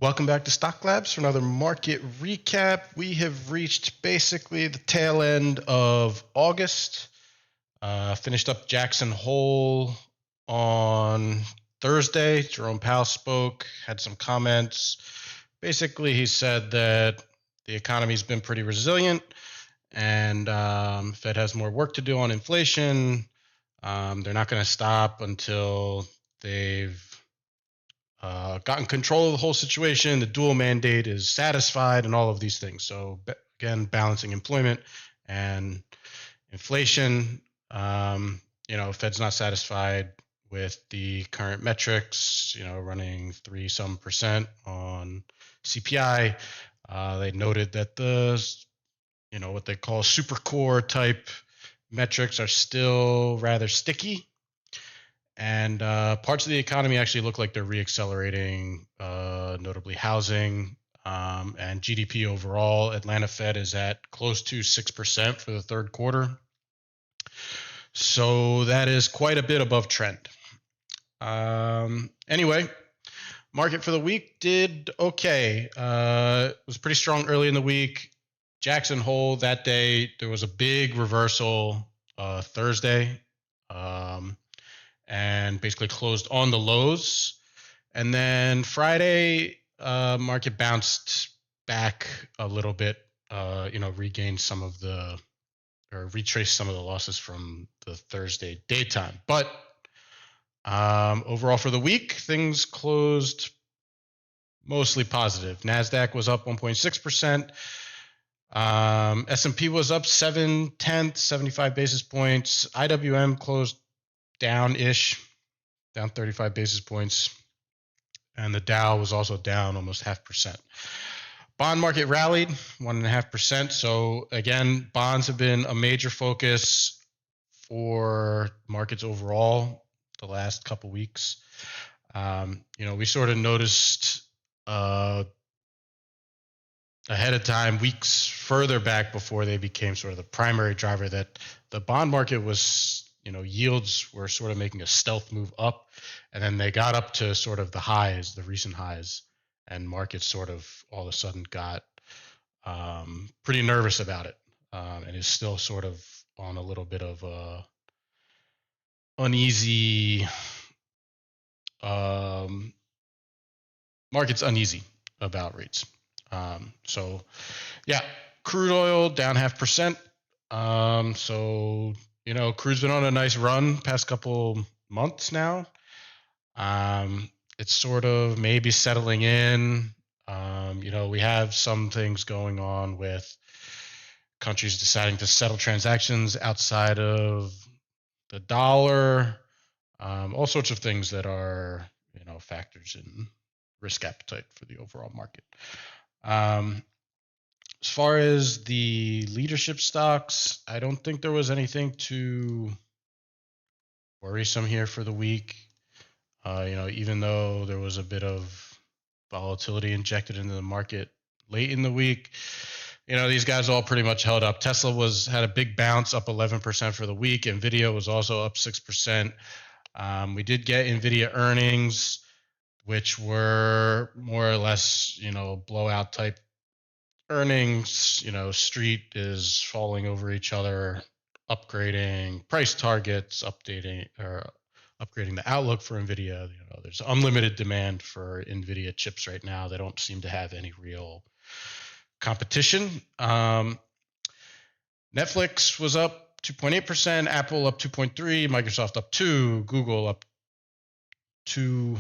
Welcome back to Stocklabs for another market recap. We have reached basically the tail end of August. Finished up Jackson Hole on Thursday. Jerome Powell spoke, had some comments. Basically, he said that the economy's been pretty resilient and Fed has more work to do on inflation. They're not going to stop until they've gotten control of the whole situation. The dual mandate is satisfied and all of these things. So again, balancing employment and inflation. Fed's not satisfied with the current metrics, running 3% on CPI. They noted that what they call super core type metrics are still rather sticky. And parts of the economy actually look like they're reaccelerating, notably housing and GDP overall. Atlanta Fed is at close to 6% for the third quarter. So that is quite a bit above trend. Anyway, market for the week did okay. It was pretty strong early in the week. Jackson Hole that day, there was a big reversal Thursday. And basically closed on the lows. And then Friday, market bounced back a little bit, regained some of retraced some of the losses from the Thursday daytime. But overall for the week, things closed mostly positive. NASDAQ was up 1.6%. S&P was up 0.7, 75 basis points. IWM closed down-ish, down 35 basis points. And the Dow was also down almost 0.5%. Bond market rallied 1.5%. So again, bonds have been a major focus for markets overall the last couple weeks. We sort of noticed ahead of time, weeks further back before they became sort of the primary driver, that the bond market was, yields were sort of making a stealth move up, and then they got up to sort of the highs, the recent highs, and markets sort of all of a sudden got pretty nervous about it, and is still sort of on a little bit of a uneasy, market's uneasy about rates. So yeah, crude oil down 0.5%. So crude's been on a nice run past couple months now. It's sort of maybe settling in. We have some things going on with countries deciding to settle transactions outside of the dollar. All sorts of things that are, factors in risk appetite for the overall market. As far as the leadership stocks, I don't think there was anything too worrisome here for the week. Even though there was a bit of volatility injected into the market late in the week, these guys all pretty much held up. Tesla had a big bounce, up 11% for the week. Nvidia was also up 6%. We did get Nvidia earnings, which were more or less, blowout type earnings. Street is falling over each other, upgrading price targets, upgrading the outlook for Nvidia. There's unlimited demand for Nvidia chips right now. They don't seem to have any real competition. Netflix was up 2.8%, Apple up 2.3%, Microsoft up 2%, Google up 2%,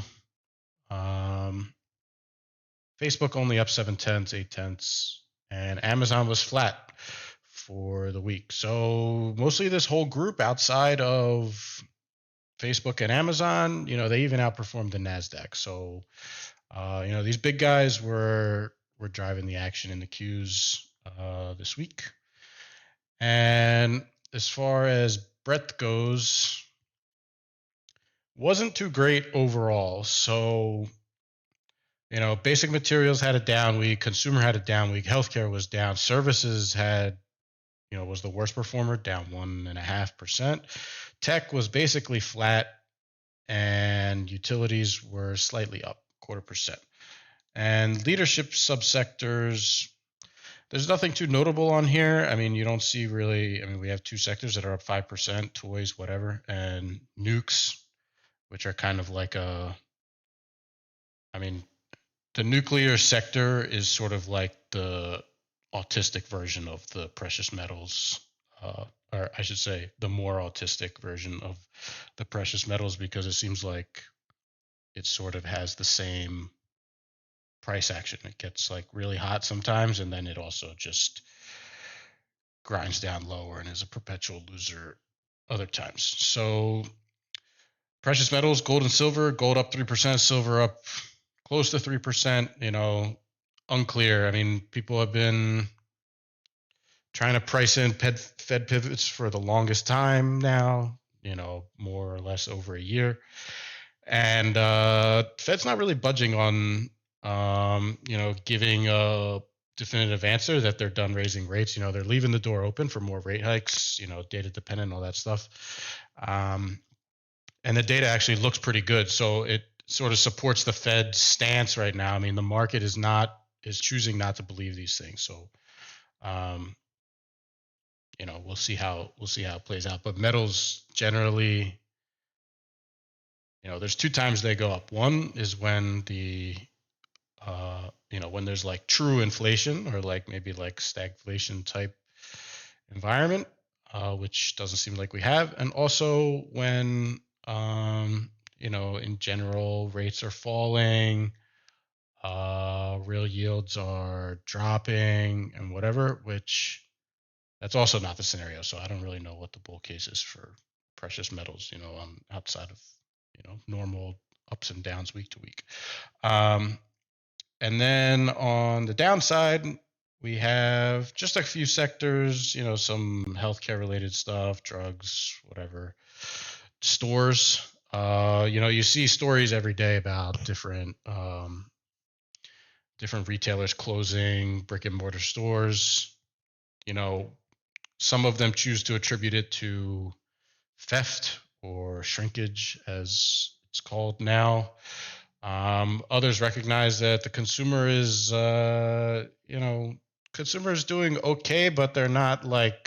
Facebook only up 0.7, and Amazon was flat for the week. So mostly this whole group outside of Facebook and Amazon, they even outperformed the NASDAQ. So, these big guys were driving the action in the Qs this week. And as far as breadth goes, wasn't too great overall. So, basic materials had a down week, consumer had a down week, healthcare was down, services was the worst performer, down 1.5%. Tech was basically flat, and utilities were slightly up 0.25%. And leadership subsectors, there's nothing too notable on here. I mean, you don't see really, I mean, we have two sectors that are up 5%, toys, whatever, and nukes, which are kind of like I mean, the nuclear sector is sort of like the autistic version of the precious metals, or I should say, the more autistic version of the precious metals, because it seems like it sort of has the same price action. It gets like really hot sometimes, and then it also just grinds down lower and is a perpetual loser other times. So precious metals, gold and silver, gold up 3%, silver up close to 3%, unclear. I mean, people have been trying to price in Fed pivots for the longest time now, more or less over a year. And Fed's not really budging on, giving a definitive answer that they're done raising rates. They're leaving the door open for more rate hikes, data dependent, all that stuff. And the data actually looks pretty good. So it sort of supports the Fed's stance right now. I mean, the market is choosing not to believe these things. So, we'll see how it plays out. But metals generally, there's two times they go up. One is when when there's like true inflation or like maybe like stagflation type environment, which doesn't seem like we have. And also when, in general, rates are falling, real yields are dropping and whatever, which that's also not the scenario. So I don't really know what the bull case is for precious metals, outside of, normal ups and downs week to week. And then on the downside, we have just a few sectors, some healthcare related stuff, drugs, whatever, stores. You see stories every day about different retailers closing, brick and mortar stores. Some of them choose to attribute it to theft or shrinkage, as it's called now. Others recognize that the consumer is, consumer is doing okay, but they're not like,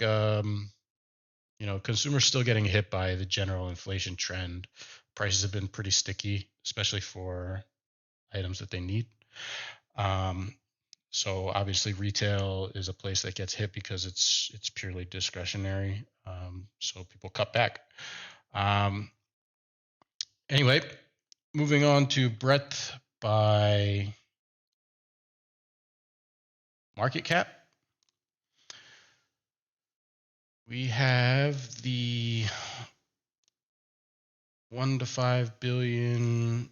consumers still getting hit by the general inflation trend. Prices have been pretty sticky, especially for items that they need. So obviously retail is a place that gets hit because it's purely discretionary. So people cut back. Anyway, moving on to breadth by market cap. We have the 1 to 5 billion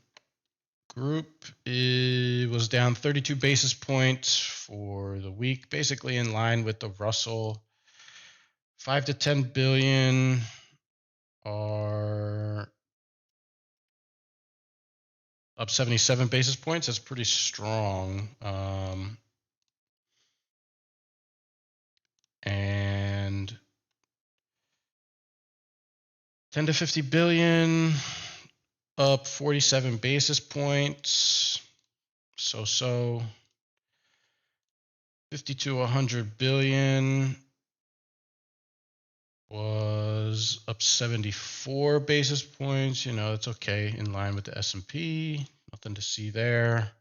group. It was down 32 basis points for the week, basically in line with the Russell. 5 to 10 billion are up 77 basis points. That's pretty strong. And 10 to 50 billion up 47 basis points. So 50 to 100 billion was up 74 basis points. It's okay, in line with the S&P. Nothing to see there.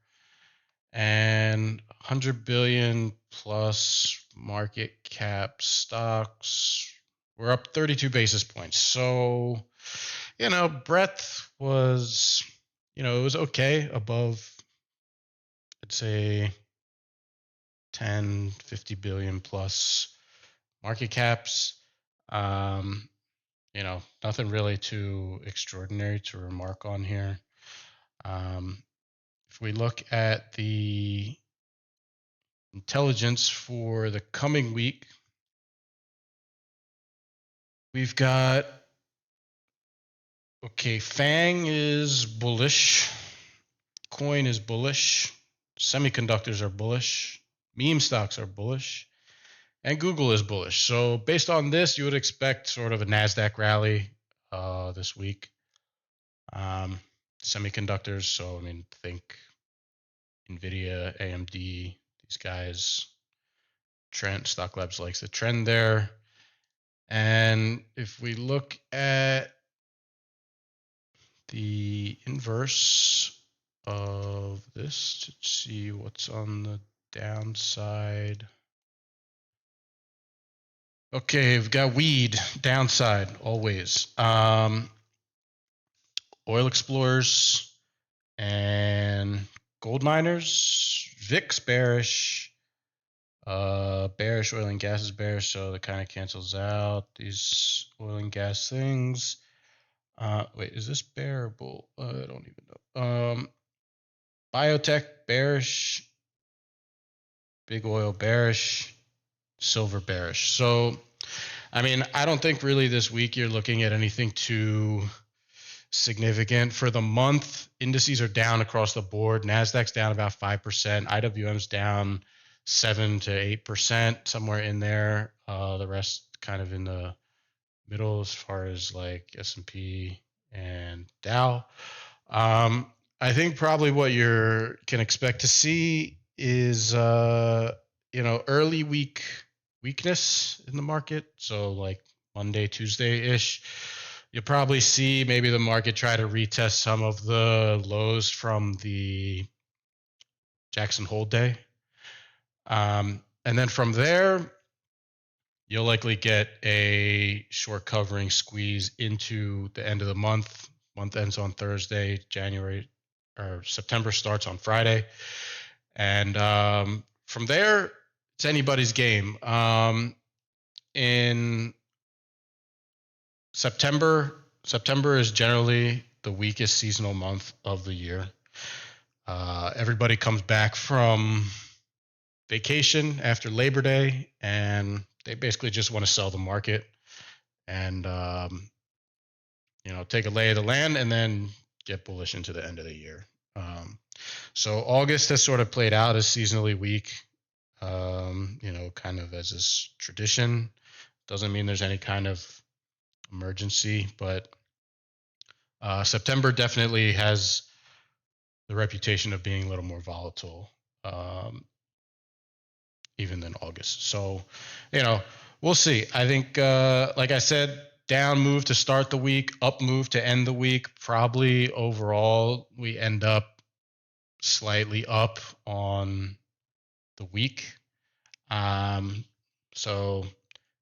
And 100 billion plus market cap stocks were up 32 basis points. So, breadth was, it was okay, above, I'd say 10, 50 billion plus market caps. Nothing really too extraordinary to remark on here. If we look at the intelligence for the coming week, we've got, FANG is bullish, coin is bullish, semiconductors are bullish, meme stocks are bullish, and Google is bullish. So based on this, you would expect sort of a NASDAQ rally this week. Semiconductors, so I mean, think NVIDIA, AMD, these guys. Trend, Stocklabs likes the trend there. And if we look at the inverse of this to see what's on the downside. Okay, we've got weed downside always. Oil explorers and gold miners. VIX bearish. Bearish, oil and gas is bearish, so that kind of cancels out these oil and gas things. Wait, is this bear or bull? I don't even know. Biotech bearish, big oil bearish, silver bearish. So, I mean, I don't think really this week you're looking at anything too significant. For the month, indices are down across the board. Nasdaq's down about 5%. IWM's down 7 to 8%, somewhere in there. The rest kind of in the middle as far as like S&P and Dow. I think probably what you can expect to see is early week weakness in the market. So like Monday, Tuesday-ish. You'll probably see maybe the market try to retest some of the lows from the Jackson Hole day. And then from there, you'll likely get a short covering squeeze into the end of the month. Month ends on Thursday. September starts on Friday. And from there, it's anybody's game. In September is generally the weakest seasonal month of the year. Everybody comes back from vacation after Labor Day, and they basically just want to sell the market and take a lay of the land and then get bullish into the end of the year. So August has sort of played out as seasonally weak, kind of as this tradition. Doesn't mean there's any kind of emergency, but September definitely has the reputation of being a little more volatile, even than August. So, we'll see. I think, like I said, down move to start the week, up move to end the week. Probably overall, we end up slightly up on the week. So,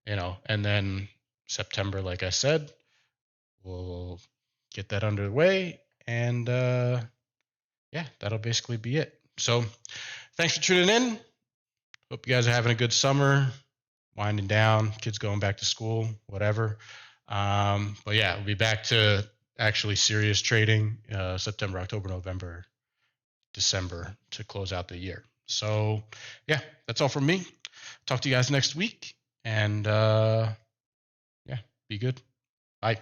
and then September, like I said, we'll get that underway, and that'll basically be it. So, thanks for tuning in. Hope you guys are having a good summer, winding down, kids going back to school, whatever. But yeah, we'll be back to actually serious trading September, October, November, December to close out the year. So yeah, that's all from me. Talk to you guys next week, and be good. Bye.